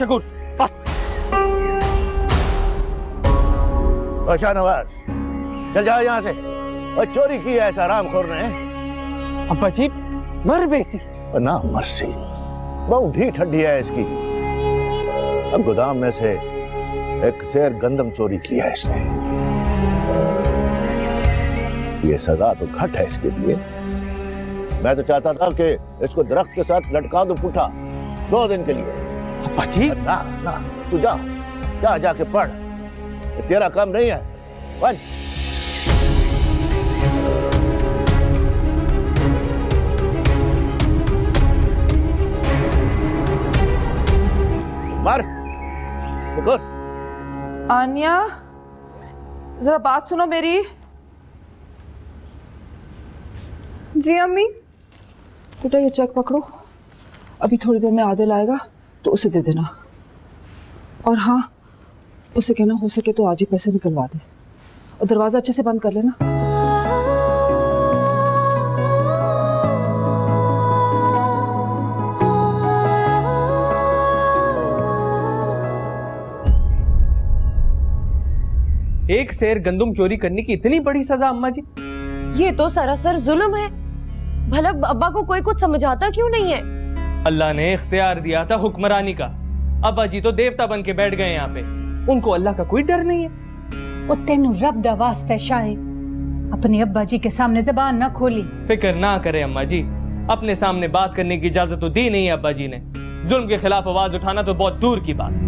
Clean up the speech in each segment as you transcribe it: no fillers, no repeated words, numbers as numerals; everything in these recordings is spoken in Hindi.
शकूर बस। शाहनवाज चल जाओ यहाँ से। और चोरी की है ऐसा रामखोर ने। अब्बा जी मर बेसी ना मर्सी, बहुत ढीठ हड्डी है इसकी। अब गोदाम में से एक सेर गंदम चोरी किया है इसने। ये सजा तो घट है इसके लिए। मैं तो चाहता था कि इसको दरख्त के साथ लटका दूं पुट्ठा 2 दिन के लिए। अब्बा जी ना ना, तू जा जाके पढ़, ये तेरा काम नहीं है। बस मार। आन्या जरा बात सुनो मेरी। जी अम्मी। बेटा ये चेक पकड़ो, अभी थोड़ी देर में आदिल आएगा तो उसे दे देना। और हाँ, उसे कहना हो सके तो आज ही पैसे निकलवा दे, और दरवाजा अच्छे से बंद कर लेना। एक शेर गंदम चोरी करने की इतनी बड़ी सजा अम्मा जी? ये तो सरासर जुल्म है। भला अब्बा को कोई कुछ समझाता क्यों नहीं है? अल्लाह ने इख्तियार दिया था हुक्मरानी का, अब्बा जी तो देवता बन के बैठ गए यहाँ पे। उनको अल्लाह का कोई डर नहीं है। वो तेनू रब दा वास्ता शाहे अपने अब्बा जी के सामने जबान ना खोली। फिक्र ना करे अम्मा जी, अपने सामने बात करने की इजाजत तो दी नहीं है अब्बा जी ने। जुल्म के खिलाफ आवाज उठाना तो बहुत दूर की बात।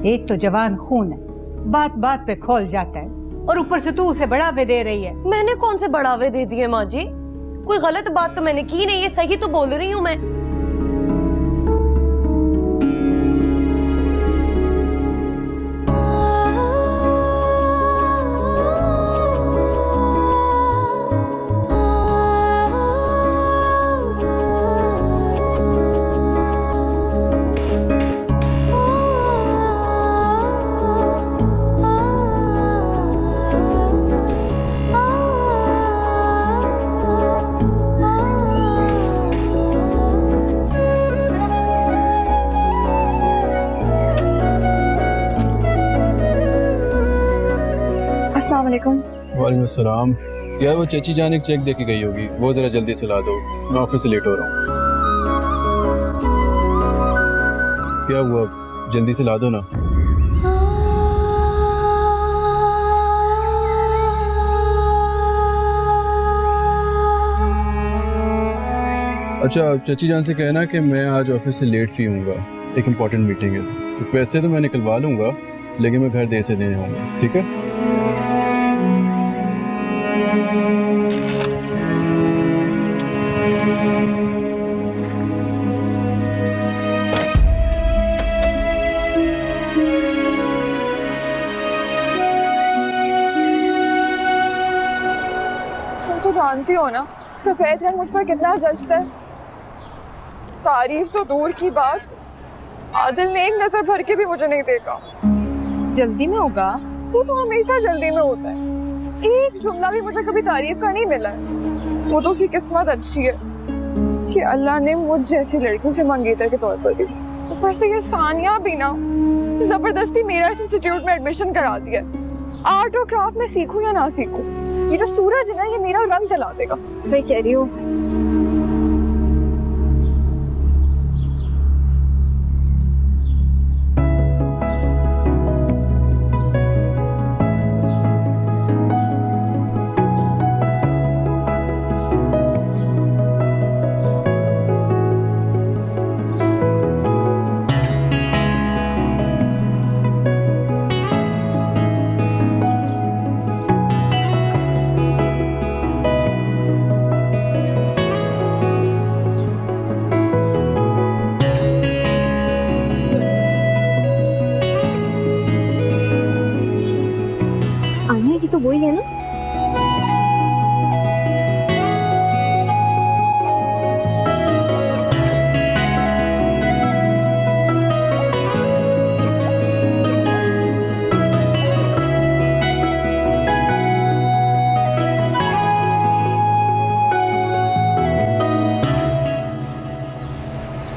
एक तो जवान खून है, बात बात पे खोल जाता है, और ऊपर से तू उसे बढ़ावे दे रही है। मैंने कौन से बढ़ावे दे दिए माँ जी? कोई गलत बात तो मैंने की नहीं है, सही तो बोल रही हूँ मैं। वालेकुम सलाम। यार वो चची जान एक चेक दे के गई होगी, वो जरा जल्दी से ला दो, मैं ऑफिस से लेट हो रहा हूँ। क्या हुआ, जल्दी से ला दो ना। अच्छा चची जान से कहना कि मैं आज ऑफिस से लेट फी हूँगा, एक इम्पोर्टेंट मीटिंग है। तो पैसे तो मैं निकलवा लूँगा, लेकिन मैं घर देर से देने आऊँगा, ठीक है? तुम तो जानती हो ना सफेद रंग मुझ पर कितना जचता है। तारीफ तो दूर की बात, आदिल ने एक नजर भर के भी मुझे नहीं देखा। जल्दी में होगा, वो तो हमेशा जल्दी में होता है। एक जुमला भी मुझे कभी तारीफ का नहीं मिला है। वो तो उसकी किस्मत अच्छी है कि अल्लाह ने मुझ जैसी लड़की से मंगेतर के तौर पर दी। ऊपर से ये सानिया भी ना जबरदस्ती मेरा इस इंस्टीट्यूट में एडमिशन करा दिया। आर्ट और क्राफ्ट में सीखूं या ना सीखूं, ये जो सूरज है ना ये मेरा रंग जला देगा। सही कह रही हो।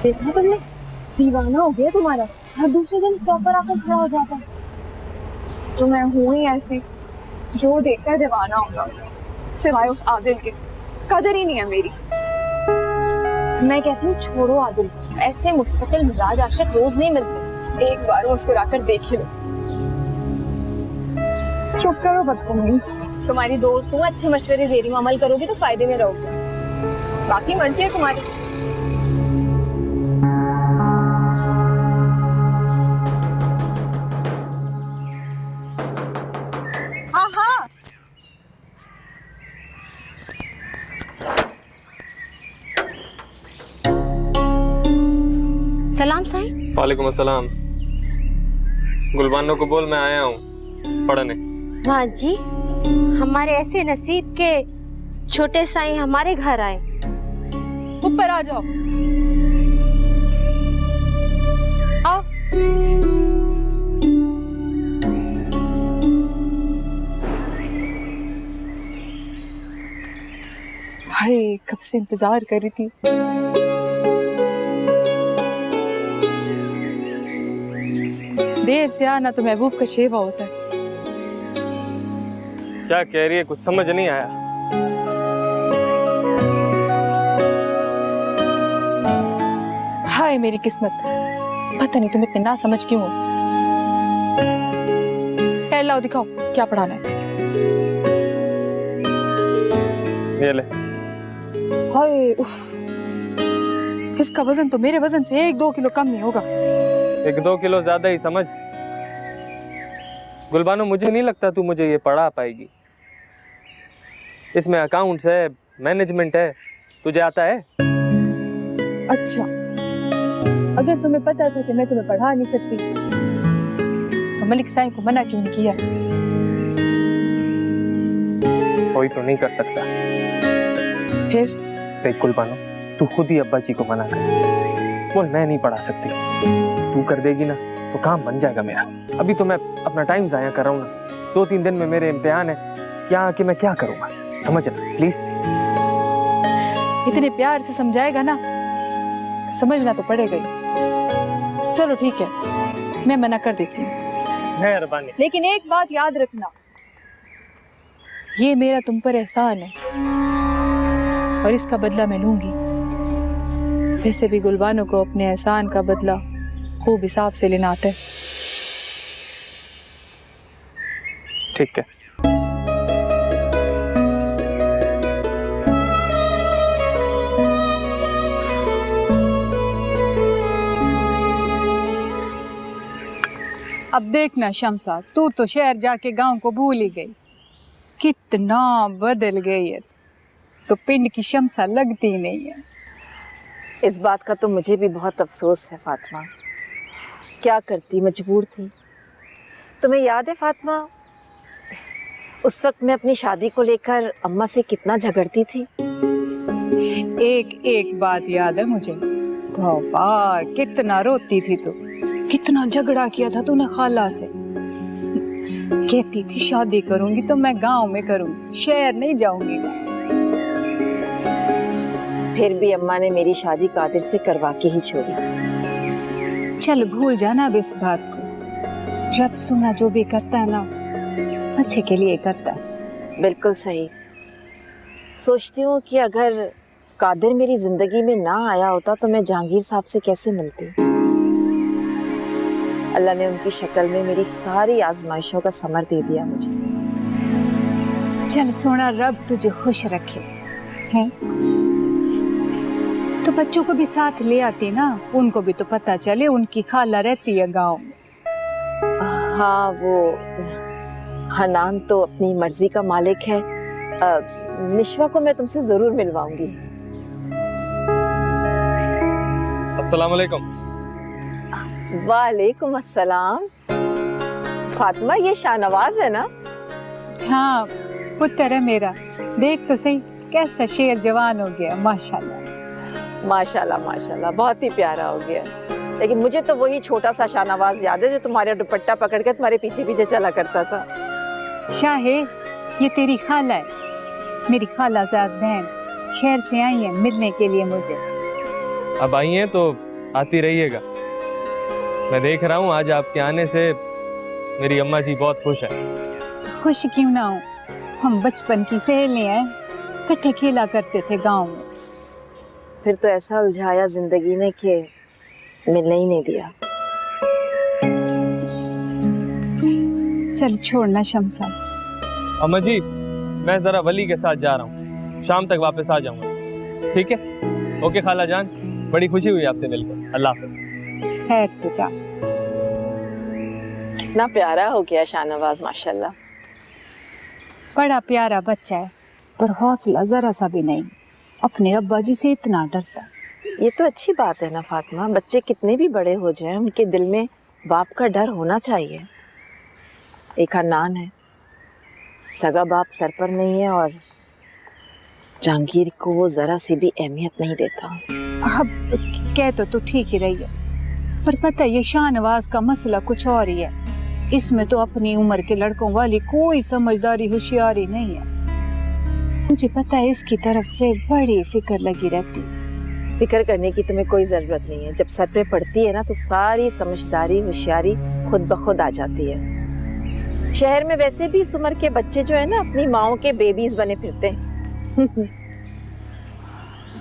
देखा तुमने, दीवाना हो गया तुम्हारा, हर दूसरे दिन स्टॉप पर आकर खड़ा हो जाता है। तो मैं हूँ ही ऐसी, जो देखता है दीवाना हो जाता है, सिवाय उस आदिल के। कदर ही नहीं है मेरी। मैं कहती हूँ छोड़ो आदिल, ऐसे मुस्तकिल मिजाज आशिक रोज नहीं मिलते, एक बार मुस्कुराकर देख लो। चुप करो बदतमीज। तुम्हारी दोस्त हूँ, अच्छे मशवरे दे रही हूँ, अमल करोगे तो फायदे में रहोगे, बाकी मर्जी है तुम्हारी। हाँ हाँ सलाम साईं। वालेकुम अस्सलाम। गुलबानो को बोल मैं आया हूँ पढ़ने। हाँ जी, हमारे ऐसे नसीब के छोटे साईं हमारे घर आए। ऊपर आ जाओ। आओ। भाई कब से इंतजार कर रही थी। देर से आना तो महबूब का शेवा होता है। क्या कह रही है, कुछ समझ नहीं आया। हाय मेरी किस्मत, पता नहीं तुम इतने ना समझ क्यों हो। लाओ दिखाओ क्या पढ़ाना है। ये ले। हाय उफ, इसका वजन तो मेरे वजन से 1-2 किलो कम नहीं होगा। 1-2 किलो ज्यादा ही समझ। गुलबानो मुझे नहीं लगता तू मुझे ये पढ़ा पाएगी। इसमें अकाउंट्स है, मैनेजमेंट है, तुझे आता है? अच्छा, अगर तुम्हें पता था कि मैं तुम्हें पढ़ा नहीं सकती तो मलिक साईं को मना क्यों नहीं किया? कोई तो नहीं कर सकता। फिर देख गुलबानो, तू खुद ही अब्बा जी को मना कर, बोल मैं नहीं पढ़ा सकती। तू कर देगी ना तो काम बन जाएगा मेरा। अभी तो मैं अपना टाइम जाया कर रहा हूँ ना, 2-3 दिन में मेरे इम्तिहान है। क्या कि मैं क्या करूँगा, समझ ना प्लीज। इतने प्यार से समझाएगा ना, समझना तो पड़ेगा ही। चलो ठीक है, मैं मना कर देती हूँ। मेहरबानी। लेकिन एक बात याद रखना, ये मेरा तुम पर एहसान है और इसका बदला मैं लूंगी। वैसे भी गुलबानो को अपने एहसान का बदला खूब हिसाब से लेना आता है। ठीक है। अब देखना शमसा, तू तो शहर जाके गांव को भूल ही गई। कितना बदल गई है, तो पिंड की शमसा लगती ही नहीं है। इस बात का तो मुझे भी बहुत अफसोस है फातिमा, क्या करती, मजबूर थी। तुम्हें याद है फातिमा, उस वक्त मैं अपनी शादी को लेकर अम्मा से कितना झगड़ती थी। एक एक बात याद है मुझे। तौबा, कितना रोती थी तू, कितना झगड़ा किया था तूने खाला से। कहती थी शादी करूंगी तो मैं गांव में करूंगी, शहर नहीं जाऊंगी। फिर भी अम्मा ने मेरी शादी कादिर से करवा के ही छोड़ी। चल भूल जाना अब इस बात को। रब सुना जो भी करता है ना, अच्छे के लिए करता है। बिल्कुल सही। सोचती हूँ कि अगर कादिर मेरी जिंदगी में ना आया होता तो मैं जहांगीर साहब से कैसे मिलती। अल्लाह ने उनकी शक्ल में मेरी सारी आजमाइशों का समर दे दिया मुझे। चल सोना, रब तुझे खुश रखे हैं। तो बच्चों को भी साथ ले आती ना, उनको भी तो पता चले उनकी खाला रहती है गांव में। हाँ, वो हनान तो अपनी मर्जी का मालिक है। निशवा को मैं तुमसे जरूर मिलवाऊंगी। अस्सलाम वालेकुम। वालेकुम अस्सलाम। फातिमा, ये शाहनवाज है ना? हाँ, पुत्र है मेरा। देख तो सही कैसा शेर जवान हो गया, माशाल्लाह। माशाल्लाह माशाल्लाह, बहुत ही प्यारा हो गया। लेकिन मुझे तो वही छोटा सा शाहनवाज याद है जो तुम्हारा दुपट्टा पकड़ के तुम्हारे पीछे पीछे चला करता था। शाहे, ये तेरी खाला है, मेरी खालाजाद बहन। शहर से आई है मिलने के लिए मुझे। अब आई हैं तो आती रहिएगा। मैं देख रहा हूँ आज आपके आने से मेरी अम्मा जी बहुत खुश है। खुश क्यों ना हो, हम बचपन की सहेलियां हैं, इकट्ठे खेला करते थे गांव में। फिर तो ऐसा उलझाया जिंदगी ने कि मिलने ही नहीं दिया। चल छोड़ना शमसा। अम्मा जी मैं जरा वली के साथ जा रहा हूँ, शाम तक वापस आ जाऊंगा। ठीक है? ओके खाला जान, बड़ी खुशी हुई आपसे मिलकर। अल्लाह हाफ़िज़। खैर से जा। कितना प्यारा हो गया शाहनवाज माशाल्लाह। बड़ा प्यारा बच्चा है, पर हौसला जरा सा भी नहीं, अपने अब्बा जी से इतना डरता है। ये तो अच्छी बात है ना फातिमा, बच्चे कितने भी बड़े हो जाएं उनके दिल में बाप का डर होना चाहिए। एक हन्नान है, सगा बाप सर पर नहीं है और जहांगीर को वो जरा सी भी अहमियत नहीं देता। अब कह तो तू ठीक ही रही है, पर पता है ये शाहनवाज का मसला कुछ और ही है। इसमें तो अपनी उम्र के लड़कों वाली कोई समझदारी होशियारी नहीं है। मुझे पता है इसकी तरफ से बड़ी फिक्र लगी रहती। फिक्र करने की तुम्हें कोई जरूरत नहीं है, जब सर पे पड़ती है ना तो सारी समझदारी होशियारी खुद ब खुद आ जाती है। शहर में वैसे भी इस उम्र के बच्चे जो है ना अपनी माओ के बेबीज बने फिरते हैं।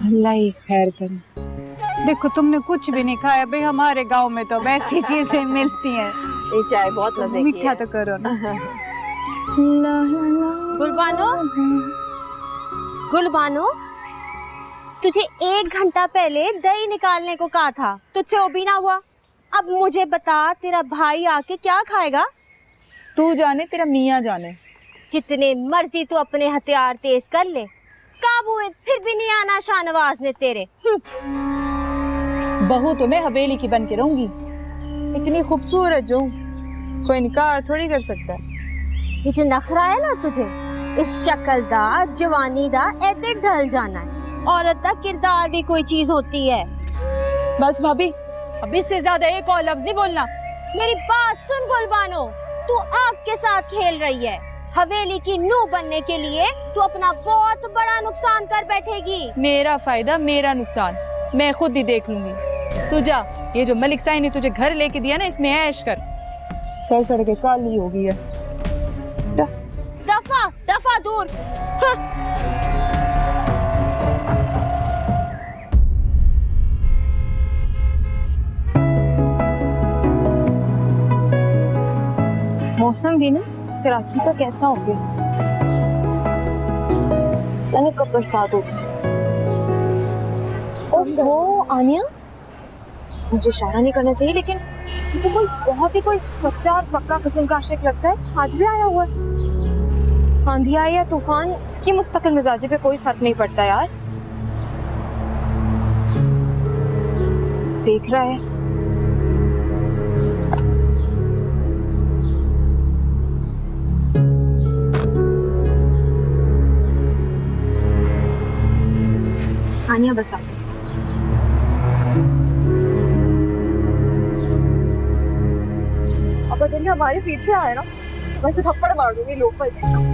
अल्लाह ही खैर करे। देखो तुमने कुछ भी नहीं खाया भाई, हमारे गांव में तो वैसी चीजें मिलती हैं। ये चाय बहुत मजे की मीठा है। तो करो ना। गुलबानो, गुलबानो, तुझे 1 घंटा पहले दही निकालने को कहा था, तुझसे वो भी ना हुआ। अब मुझे बता, तेरा भाई आके क्या खाएगा? तू जाने, तेरा मियाँ जाने। जितने मर्जी तू अपने हथियार तेज कर ले, काबू में फिर भी नहीं आना शाहनवाज ने तेरे। बहू तो मैं हवेली की बन के रहूंगी, इतनी खूबसूरत जो कोई निकाह थोड़ी कर सकता है। ये जो नखरा है ना तुझे, इस शक्ल दा जवानी दा ऐसे ढल जाना है। औरत का किरदार भी कोई चीज होती है। बस भाभी, अब इससे ज्यादा एक और लफ्ज नहीं बोलना। मेरी बात सुन गुलबानो, तू आग के साथ खेल रही है। हवेली की नूह बनने के लिए तू अपना बहुत बड़ा नुकसान कर बैठेगी। मेरा फायदा मेरा नुकसान मैं खुद ही देख लूंगी। तू जा, ये जो मलिक साई ने तुझे घर लेके दिया ना, इसमें ऐश कर। सर सड़ के काली हो गई है। दफा दफा दूर। मौसम भी ना कराची का कैसा हो गया, यानी कब बरसात होगी। ओहो आनिया, मुझे इशारा नहीं करना चाहिए लेकिन तो कोई बहुत ही कोई सच्चा और पक्का किस्म का आशिक लगता है। आज भी आया हुआ है। आंधी आए या तूफान, उसकी मुस्तकिल मिजाजी पे कोई फर्क नहीं पड़ता यार। देख रहा है आनिया, बस आ। अब अगर ये हमारे पीछे आए ना, वैसे थप्पड़ मार दूंगी लोग पर।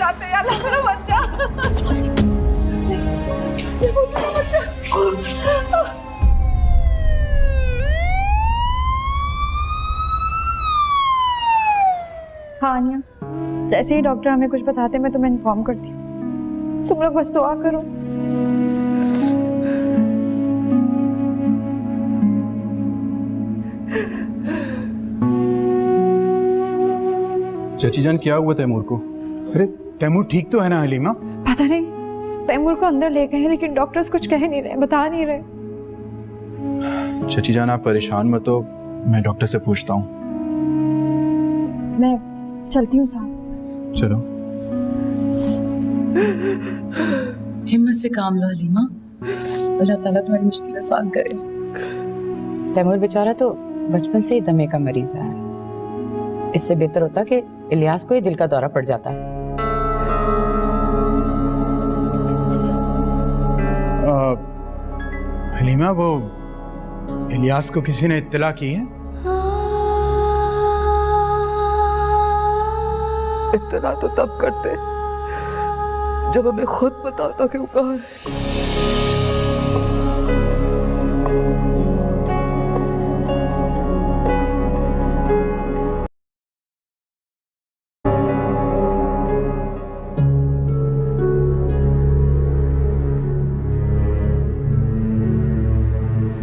बचाते हैं अल्लाह, मेरा बच्चा, मेरा बच्चा। हाँ आनिया, जैसे ही डॉक्टर हमें कुछ बताते मैं तुम्हें इन्फॉर्म करती हूँ। तुम लोग बस दुआ करो। चाची जान क्या हुआ तैमूर को? अरे तैमूर ठीक तो है ना हलीमा? पता नहीं, तैमूर को अंदर ले गए हैं लेकिन डॉक्टर्स कुछ कह नहीं रहे, बता नहीं रहे। चाची जान आप परेशान मत हो, मैं डॉक्टर से पूछता हूँ। मैं चलती हूँ साथ। चलो। हिम्मत से काम लो हलीमा, अल्लाह ताला तुम्हारी मुश्किल आसान करे। तैमूर बेचारा तो बचपन से ही दमे का मरीज है, इससे बेहतर होता कि इलियास को ही दिल का दौरा पड़ जाता। हलीमा, वो इलियास को किसी ने इत्तला की है? इतना तो तब करते जब हमें खुद पता होता कि वो कहाँ है।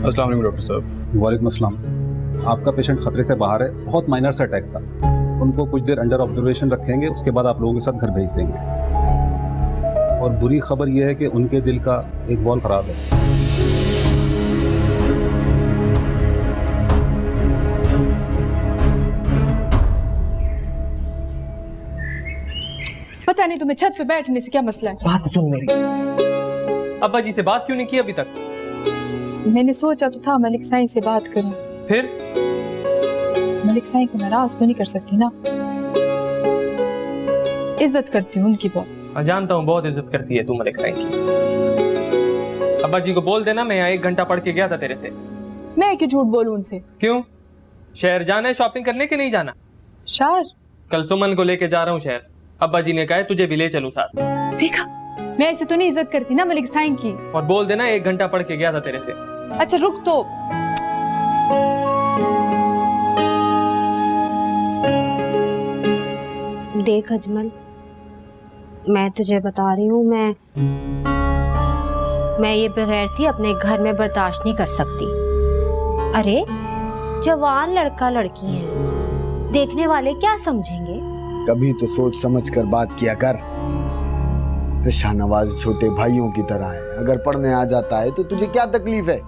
अस्सलाम वालेकुम डॉक्टर साहब। वालेकुम अस्सलाम। आपका पेशेंट खतरे से बाहर है, बहुत माइनर सा अटैक था। उनको कुछ देर अंडर ऑब्जर्वेशन रखेंगे, उसके बाद आप लोगों के साथ घर भेज देंगे। और बुरी खबर यह है कि उनके दिल का एक वॉल खराब है। पता नहीं तुम्हें छत पे बैठने से क्या मसला है। बात सुन मेरी, अब्बा जी से बात क्यों नहीं की अभी तक? मैंने सोचा तो था मलिक साईं से बात करूं। फिर? मलिक साईं को नाराज तो नहीं कर सकती ना, इज्जत करती हूँ उनकी बहुत। जानता हूँ बहुत इज्जत करती है तू मलिक साईं की। अब्बा जी को बोल देना मैं यहाँ 1 घंटा पढ़ के गया था तेरे से। मैं क्यों झूठ बोलूं उनसे? क्यों? शहर जाना है शॉपिंग करने के नहीं जाना? शहर? कल सुमन को लेके जा रहा हूँ शहर, अब्बा जी ने कहा है तुझे भी ले चलूं साथ। देखा, मैं ऐसे तो नहीं इज्जत करती ना मलिक साईं की। और बोल देना 1 घंटा पढ़ के गया था तेरे से। अच्छा रुक तो। देख अजमल, मैं तुझे बता रही हूँ, मैं ये बेगैरती अपने घर में बर्दाश्त नहीं कर सकती। अरे जवान लड़का लड़की है, देखने वाले क्या समझेंगे? कभी तो सोच समझ कर बात किया कर। शाहनवाज छोटे भाइयों की तरह है, अगर पढ़ने आ जाता है तो तुझे क्या तकलीफ है?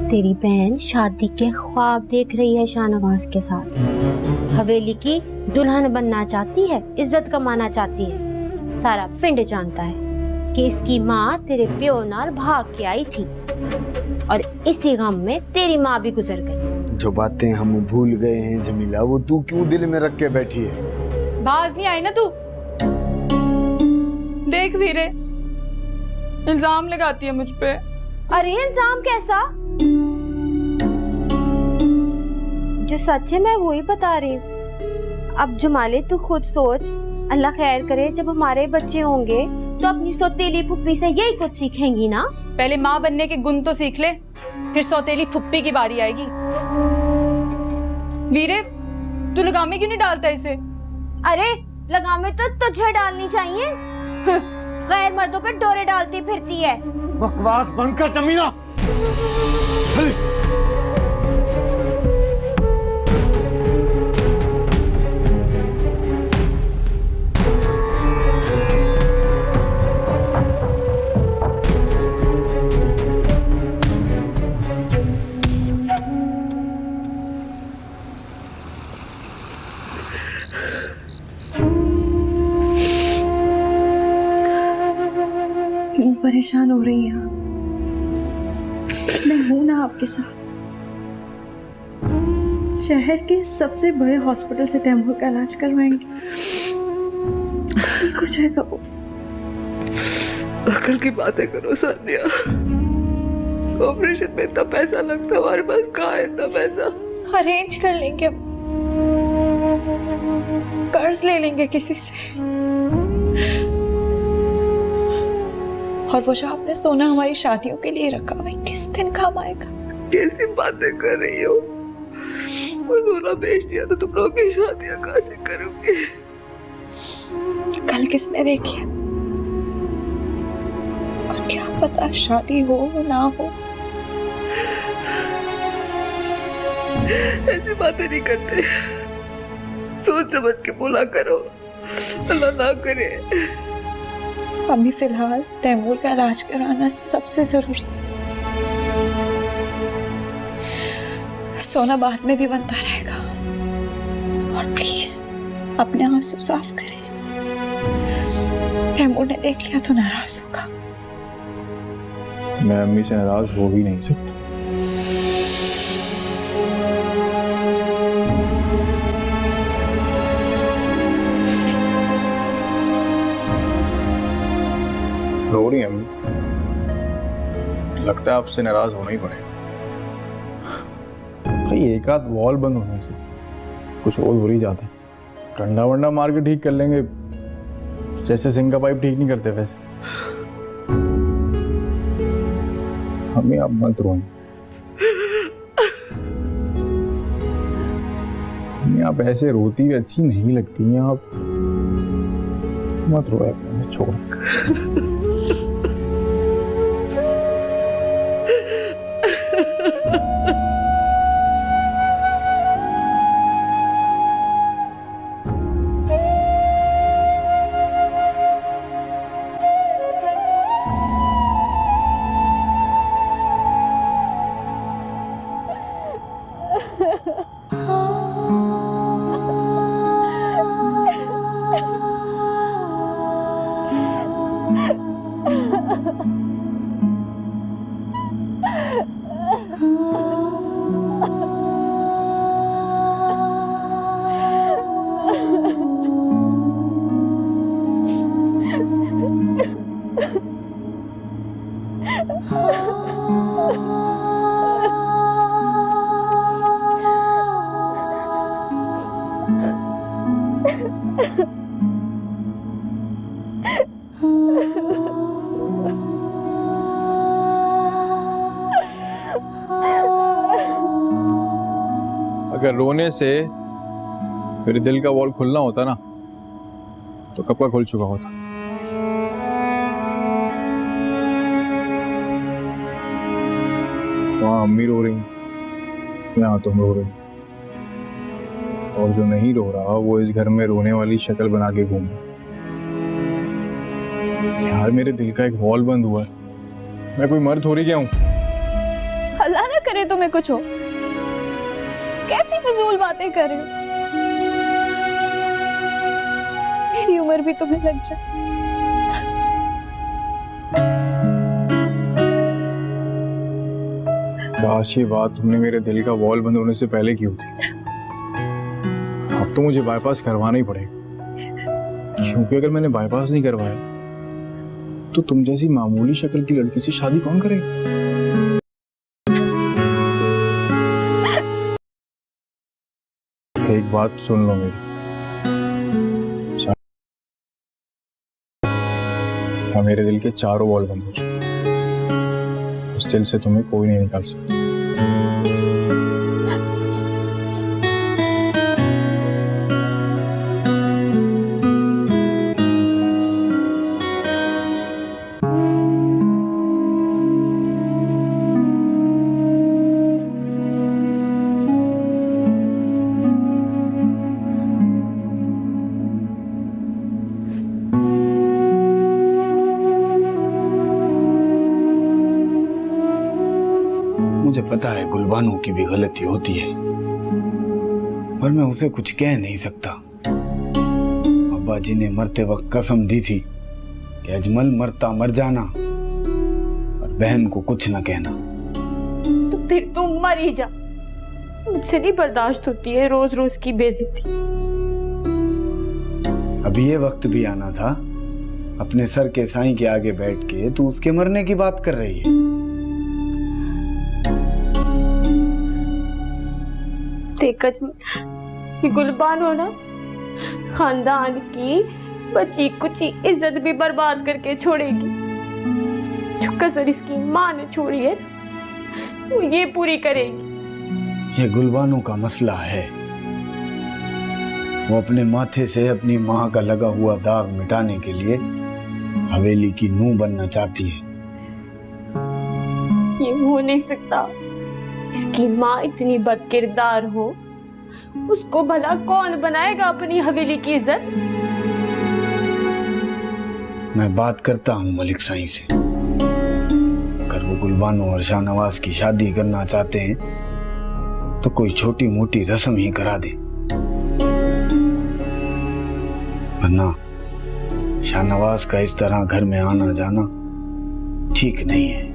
तेरी बहन शादी के ख्वाब देख रही है शाहनवाज के साथ, हवेली की दुल्हन बनना चाहती है, इज्जत कमाना चाहती है। सारा पिंड जानता है कि इसकी माँ तेरे प्यो नाल भाग के आई थी और इसी गम में तेरी माँ भी गुजर गई। जो बातें हम भूल गए हैं जमीला, वो तू क्यों दिल में रख के बैठी है? बाज नहीं आई ना तू? देख वीरे, इल्जाम लगाती है मुझ पे। अरे इल्जाम कैसा? जो सच है मैं वो ही बता रही हूँ। अब जमाले तू खुद सोच, अल्लाह खैर करे जब हमारे बच्चे होंगे तो अपनी सौतेली फुप्पी से यही कुछ सीखेंगी ना। पहले माँ बनने के गुण तो सीख ले, फिर सौतेली फुप्पी की बारी आएगी। वीरे, तू लगामे क्यों नहीं डालता इसे? अरे लगामे तो तुझे डालनी चाहिए, गैर मर्दों पे डोरे डालती फिरती है। बकवास बंद कर जमीला। क्यों परेशान हो रही हैं आप? मैं हूं ना आपके साथ। शहर के सबसे बड़े हॉस्पिटल से तैमूर का इलाज करवाएंगे, ठीक हो जाएगा वो। अकल की बातें करो सानिया, ऑपरेशन में इतना पैसा लगता, हमारे पास कहाँ है इतना पैसा? अरेंज कर लेंगे। कर्ज ले लेंगे किसी से, और वो जो आपने सोना हमारी शादियों के लिए रखा भाई किस दिन काम आएगा? कैसी बातें कर रही हो? वो सोना बेच दिया तो तुम लोगों की शादियां कहाँ से करोगे? कल किसने देखी? और क्या पता शादी हो ना हो। ऐसी बातें नहीं करते, सोच समझ के बोला करो, अल्लाह ना करे। अभी फिलहाल तैमूर का इलाज कराना सबसे जरूरी है। सोना बाद में भी बनता रहेगा, और प्लीज अपने आंसू साफ करें। तैमूर ने देख लिया तो नाराज होगा। मैं अम्मी से नाराज हो ही नहीं सकता। रो रही है अम्मी? लगता है आपसे नाराज होना ही पड़ेगा। भाई एक आध वॉल बंद होने से कुछ और हो ही जाता है। डंडा वंडा मार के ठीक कर लेंगे, जैसे सिंह का पाइप ठीक नहीं करते वैसे। हमें आप मत रोएं। हमें आप ऐसे रोती हुई अच्छी नहीं लगती हैं। आप मत रोया करो, छोड़। अगर रोने से मेरे दिल का वॉल खुलना होता ना तो कब का खुल चुका होता। वहाँ अम्मी रो रही, यहाँ तुम रो रही, और जो नहीं रो रहा वो इस घर में रोने वाली शक्ल बना के घूम रहा। यार मेरे दिल का एक वॉल बंद हुआ है, मैं कोई मर थोड़ी गया हूँ। अल्लाह ना करे तुम्हें कुछ हो। कैसी फजूल बातें कर रहे हो? मेरी उम्र भी तुम्हें लग जाए। काश ये बात तुमने मेरे दिल का वॉल बंद होने से पहले की होती। अब तो मुझे बाईपास करवाना ही पड़ेगा, क्योंकि अगर मैंने बाईपास नहीं करवाया तो तुम जैसी मामूली शक्ल की लड़की से शादी कौन करेगा? एक बात सुन लो मेरी, मेरे दिल के चारों वॉल बंद हो चुके। उस दिल से तुम्हें कोई नहीं निकाल सकता। मुझे पता है गुलबानो की भी गलती होती है, पर मैं उसे कुछ कह नहीं सकता। अब्बा जी ने मरते वक्त कसम दी थी कि अजमल मरता मर जाना और बहन को कुछ न कहना। तो फिर तुम मर ही जा, मुझसे नहीं बर्दाश्त होती है रोज रोज की बेइज्जती। अभी ये वक्त भी आना था, अपने सर के साईं के आगे बैठ के तू उसके मरने की बात कर रही है। देख अजमल, ये गुलबान हो ना, खानदान की बची कुची इज्जत भी बर्बाद करके छोड़ेगी। जो कसर इसकी माँ ने छोड़ी है वो ये पूरी करेगी। ये गुलबानों का मसला है। वो अपने माथे से अपनी माँ का लगा हुआ दाग मिटाने के लिए हवेली की नूह बनना चाहती है। ये हो नहीं सकता। जिसकी माँ इतनी बदकिरदार हो उसको भला कौन बनाएगा अपनी हवेली की इज्जत। मैं बात करता हूँ मलिक साईं से। अगर वो गुलबानो और शाहनवाज की शादी करना चाहते हैं तो कोई छोटी मोटी रस्म ही करा दे, वरना शाहनवाज का इस तरह घर में आना जाना ठीक नहीं है।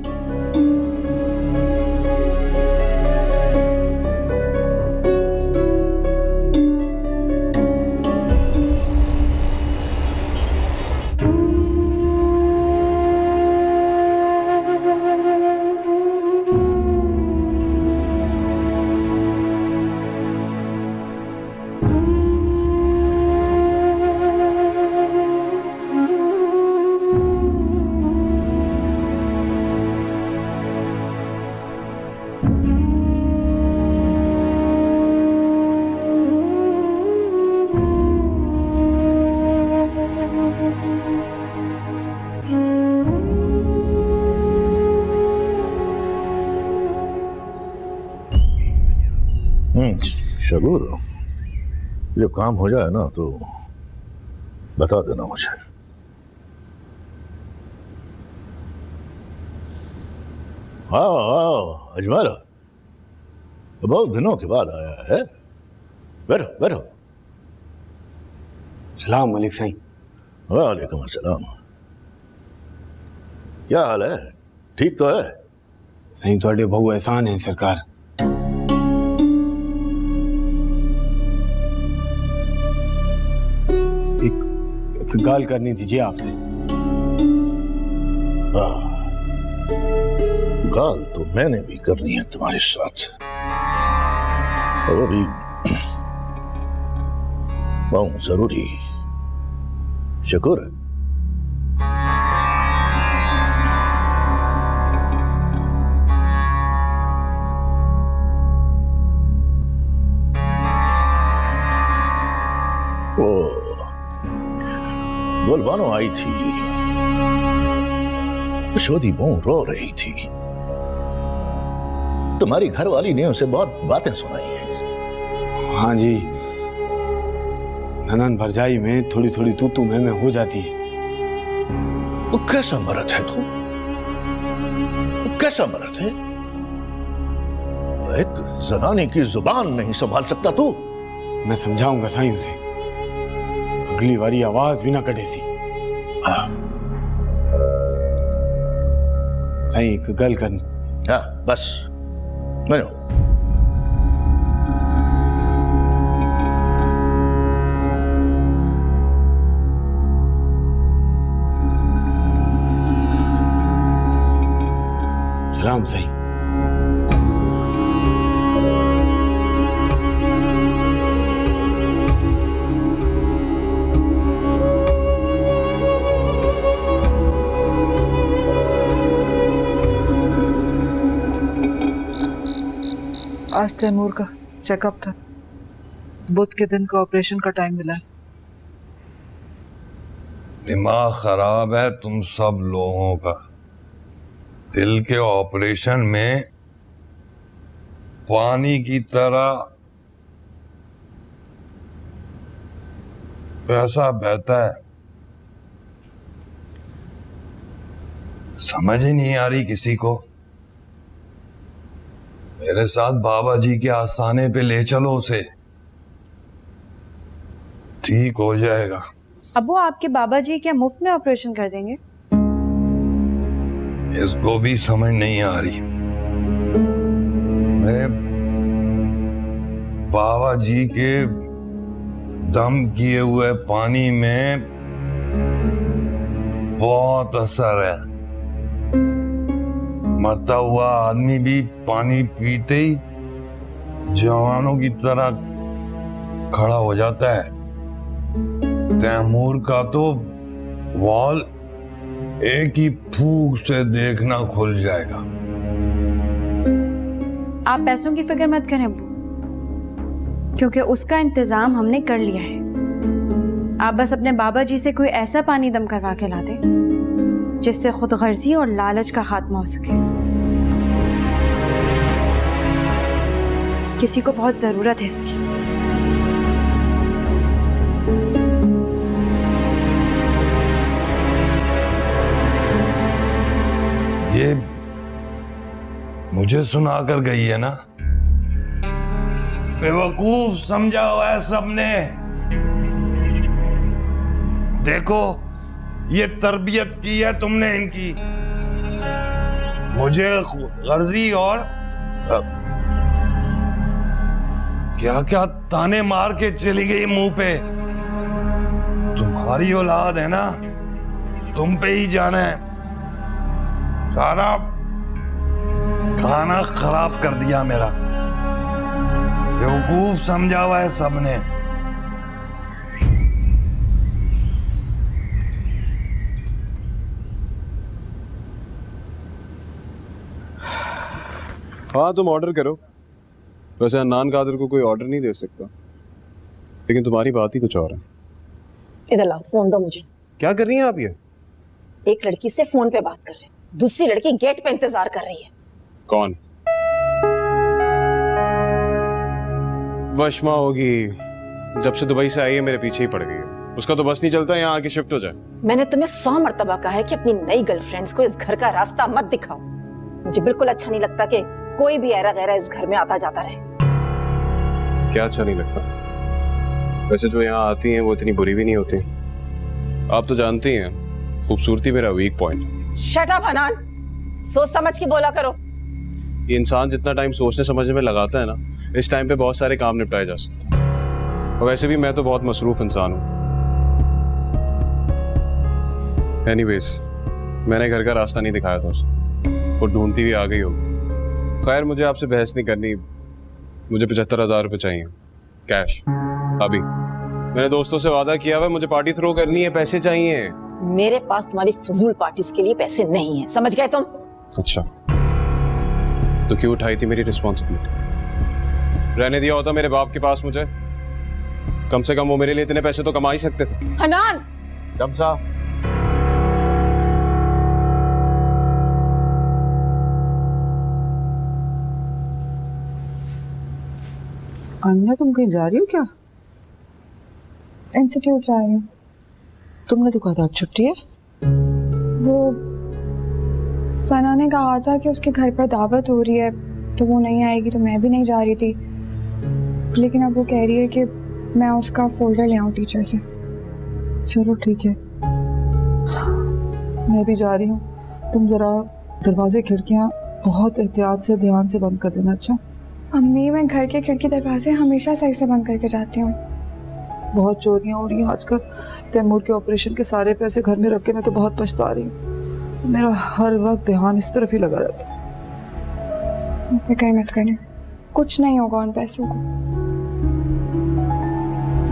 शगुर, जब काम हो जाए ना तो बता देना मुझे। हाँ हाँ अजमल, बहुत दिनों के बाद आया है। बैठो बैठो। सलाम मलिक साईं। वालेकुम अस्सलाम। क्या हाल है? ठीक तो है? साईं थोड़े बहु एहसान है सरकार। एक गाल करनी दीजिए आपसे। गाल तो मैंने भी करनी है तुम्हारे साथ। वो भी बहुत जरूरी। शुक्र। वो गुलबानो आई थी, शोधी बहू रो रही थी। तुम्हारी घरवाली ने उसे बहुत बातें सुनाई हैं। हाँ जी, ननन भरजाई में थोड़ी थोड़ी तू मैं हो जाती है। वो कैसा मर्द है तू? कैसा मर्द है? एक जनानी की जुबान नहीं संभाल सकता तू? मैं समझाऊंगा साईं उसे, अगली बारी आवाज भी ना कटे सी। हाँ साईं एक गल करनी। हाँ बस मैं सलाम साईं। आज तैमूर का चेकअप था। बुध के दिन का ऑपरेशन का टाइम मिला है। दिमाग खराब है तुम सब लोगों का। दिल के ऑपरेशन में पानी की तरह पैसा बहता है, समझ ही नहीं आ रही किसी को। मेरे साथ बाबा जी के आस्थाने पे ले चलो उसे, ठीक हो जाएगा। अबू आपके बाबा जी क्या मुफ्त में ऑपरेशन कर देंगे? इसको भी समझ नहीं आ रही। मैं बाबा जी के दम किए हुए पानी में बहुत असर है। मरता हुआ आदमी भी पानी पीते ही जवानों की तरह खड़ा हो जाता है। तैमूर का तो वॉल एक ही फूंक से देखना खुल जाएगा। आप पैसों की फिक्र मत करें अब्बू, क्योंकि उसका इंतजाम हमने कर लिया है। आप बस अपने बाबा जी से कोई ऐसा पानी दम करवा के ला दें जिससे खुद गर्जी और लालच का खात्मा हो सके। किसी को बहुत जरूरत है इसकी। ये मुझे सुना कर गई है ना? बेवकूफ समझा हुआ है सबने। देखो ये तरबियत की है तुमने इनकी। मुझे गर्जी और क्या क्या ताने मार के चली गई मुंह पे। तुम्हारी औलाद है ना, तुम पे ही जाना है। सारा खाना खराब कर दिया मेरा। बेवकूफ समझा हुआ है सबने। हाँ तुम ऑर्डर करो। वैसे अन्नान कादिर को कोई ऑर्डर नहीं दे सकता, लेकिन तुम्हारी बात ही कुछ और है। इधर लाओ, फोन दो मुझे। क्या कर रही हैं आप ये? एक लड़की से फोन पे बात कर रहे हैं, दूसरी लड़की गेट पे इंतजार कर रही है। कौन? वशमा होगी, जब से दुबई से आई है मेरे पीछे ही पड़ गई है। उसका तो बस नहीं चलता यहाँ आके शिफ्ट हो जाए। मैंने तुम्हें 100 मर्तबा कहा है कि अपनी नई गर्लफ्रेंड्स को इस घर का रास्ता मत दिखाओ। मुझे बिल्कुल अच्छा नहीं लगता कि कोई भी ऐरा गैरा इस घर में आता जाता रहे। क्या अच्छा नहीं लगता? वैसे जो यहाँ आती हैं वो इतनी बुरी भी नहीं होती। आप तो जानती हैं खूबसूरती मेरा weak point. Shut up Hanan, सोच समझ के बोला करो। ये इंसान जितना टाइम सोचने समझने में लगाता है ना, इस टाइम पे बहुत सारे काम निपटाए जा सकते हैं। और वैसे भी मैं तो बहुत मसरूफ इंसान हूँ। एनीवेज, मैंने घर का रास्ता नहीं दिखाया था उसे, वो ढूंढती हुई आ गई होगी। खैर मुझे आपसे बहस नहीं करनी। मुझे 75,000 रुपये चाहिए कैश अभी। मैंने दोस्तों से वादा किया हुआ, मुझे पार्टी थ्रो करनी है, पैसे चाहिए। मेरे पास तुम्हारी फजूल पार्टीज के लिए पैसे नहीं है, समझ गए तुम? अच्छा, तो क्यों उठाई थी मेरी रिस्पॉन्सिबिलिटी? रहने दिया होता मेरे बाप के पास मुझे, कम से कम वो मेरे लिए इतने पैसे तो कमा ही सकते थे। हनान, कमसा अन्या, तुम कहीं जा रही हो क्या? इंस्टीट्यूट जा रही हूँ। तुमने तो कहा था आज छुट्टी है। वो सना ने कहा था कि उसके घर पर दावत हो रही है तो वो नहीं आएगी, तो मैं भी नहीं जा रही थी। लेकिन अब वो कह रही है कि मैं उसका फोल्डर ले आऊँ टीचर से। चलो ठीक है, मैं भी जा रही हूँ। तुम जरा दरवाजे खिड़कियाँ बहुत एहतियात से ध्यान से बंद कर देना। अच्छा अम्मी, मैं घर के खिड़की दरवाजे हमेशा सही से बंद करके जाती हूँ। बहुत चोरियां हो रही हैं आजकल। तैमूर के ऑपरेशन के सारे पैसे घर में रख के मैं तो बहुत पछता रही हूँ। मेरा हर वक्त ध्यान इस तरफ ही लगा रहता है। फिक्र मत करें, कुछ नहीं होगा उन पैसों को।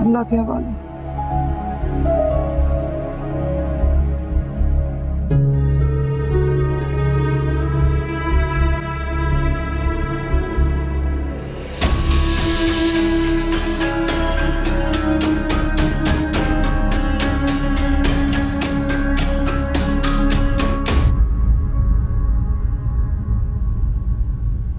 अल्लाह के हवाले।